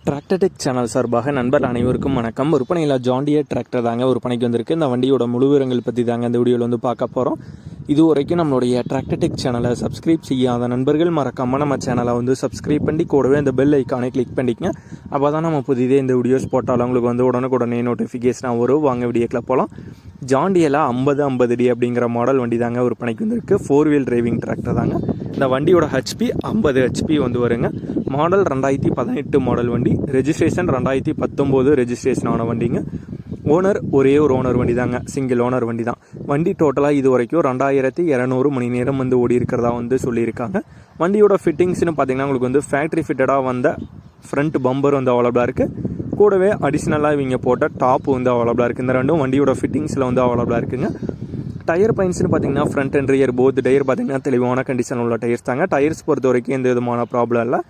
Tractor tech channel சார்பாக நண்பர் அனைவருக்கும் வணக்கம். விற்பனையில் ஜாண்டியர் டிராக்டர் தாங்க விற்பனைக்கு வந்திருக்கு. இந்த வண்டியோட முழு விவரங்கள் பற்றி தாங்க இந்த வீடியோவில் வந்து பார்க்க போகிறோம். இது வரைக்கும் நம்மளுடைய டிராக்டர் டெக் சேனலை சப்ஸ்கிரைப் செய்யாத நண்பர்கள் மறக்காமல் நம்ம சேனலை வந்து சப்ஸ்கிரைப் பண்ணி கூடவே இந்த பெல் ஐக்கானை கிளிக் பண்ணிக்கங்க. அப்போ தான் நம்ம புதிதே இந்த வீடியோஸ் போட்டாலும் உங்களுக்கு வந்து உடனுக்குடனே நோட்டிஃபிகேஷனாக வரும். வாங்க வீடியோக்கில் போகலாம். ஜாண்டியில் 50-50D அப்படிங்கிற மாடல் வண்டி தாங்க விற்பனைக்கு வந்திருக்கு. 4 வீல் டிரைவிங் டிராக்டர் தாங்க. இந்த வண்டியோட ஹெச்பி 50 ஹெச்பி வந்து வருங்க. மாடல் 2018 மாடல் வண்டி. ரெஜிஸ்ட்ரேஷன் 2019 ரெஜிஸ்ட்ரேஷன் ஆன வண்டிங்க. ஓனர் ஒரே ஒரு ஓனர் வண்டி தாங்க, சிங்கிள் ஓனர் வண்டி தான். வண்டி டோட்டலாக இது வரைக்கும் 2200 மணி நேரம் வந்து ஓடி இருக்கிறதா வந்து சொல்லியிருக்காங்க. வண்டியோட ஃபிட்டிங்ஸ்னு பார்த்தீங்கன்னா உங்களுக்கு வந்து ஃபேக்ட்ரி ஃபிட்டடாக வந்த ஃப்ரண்ட் பம்பர் வந்து அவைலபிளாக இருக்குது. கூடவே அடிஷ்னலாக இவங்க போட்ட டாப் வந்து அவைலபிளாக இருக்குது. இந்த ரெண்டும் வண்டியோட ஃபிட்டிங்ஸில் வந்து அவைலபிளாக இருக்குங்க. டயர் பாயிண்ட்ஸ்னு பார்த்தீங்கன்னா front and rear both tyre பார்த்தீங்கன்னா தெளிவான கண்டிஷன் உள்ள டயர்ஸ் தாங்க. டயர்ஸ் பொறுத்த வரைக்கும் எந்த விதமான ப்ராப்ளம் இல்லை.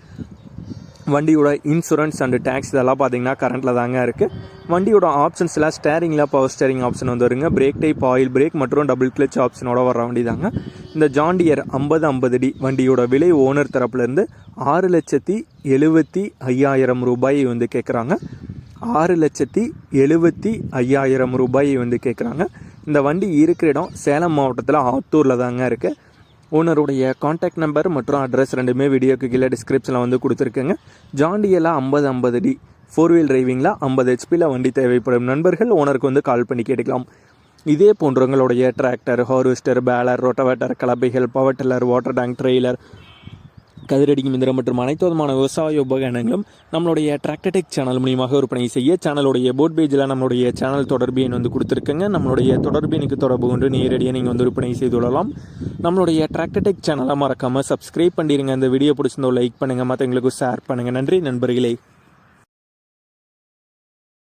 வண்டியோட இன்சூரன்ஸ் அண்ட் டேக்ஸ் இதெல்லாம் பார்த்தீங்கன்னா கரண்ட்டில் தாங்க இருக்குது. வண்டியோட ஆப்ஷன்ஸில் ஸ்டேரிங்கில் பவர் ஸ்டேரிங் ஆப்ஷன் வந்து வருங்க. பிரேக் டைப் ஆயில் பிரேக் மற்றும் டபுள் கிளச் ஆப்ஷனோட வர வண்டி தாங்க. இந்த ஜாண்டியர் 50-50D வண்டியோட விலை ஓனர் தரப்புலேருந்து 6,75,000 ரூபாய் வந்து கேட்குறாங்க. 6,75,000 ரூபாய் வந்து கேட்குறாங்க. இந்த வண்டி இருக்கிற இடம் சேலம் மாவட்டத்தில் ஆத்தூரில் தாங்க இருக்குது. ஓனருடைய கான்டாக்ட் நம்பர் மற்றும் அட்ரஸ் ரெண்டுமே வீடியோக்கு கீழே டிஸ்கிரிப்ஷனில் வந்து கொடுத்துருக்குங்க. ஜாண்டியில் 50-50D 4 வீல் டிரைவிங்கில் 50 ஹெச்பியில் வண்டி தேவைப்படும் நண்பர்கள் ஓனருக்கு வந்து கால் பண்ணி கேட்டுக்கலாம். இதே போன்றவங்களுடைய டிராக்டர், ஹார்வெஸ்டர், பேலர், ரோட்டவேட்டர், கலப்பைகள், power tiller, water tank, trailer, கதிரடிக்கும் இயந்திரம் மற்றும் அனைத்து விதமான விவசாய உபகரணங்களும் நம்மளுடைய டிராக்டர் டெக் சேனல் மூலியமாக விற்பனை செய்ய சேனலுடைய போட் பேஜில் நம்மளுடைய சேனல் தொடர்பு எண் வந்து கொடுத்துருக்குங்க. நம்மளுடைய தொடர்பு எனக்கு தொடர்பு கொண்டு நேரடியாக நீங்கள் வந்து விற்பனை செய்து கொள்ளலாம். நம்மளுடைய டிராக்டர் டெக் சேனலை மறக்காமல் சப்ஸ்கிரைப் பண்ணிடுங்க. இந்த வீடியோ பிடிச்சிருந்தோ லைக் பண்ணுங்கள், மற்றவங்களுக்கு ஷேர் பண்ணுங்கள். நன்றி நண்பர்களே.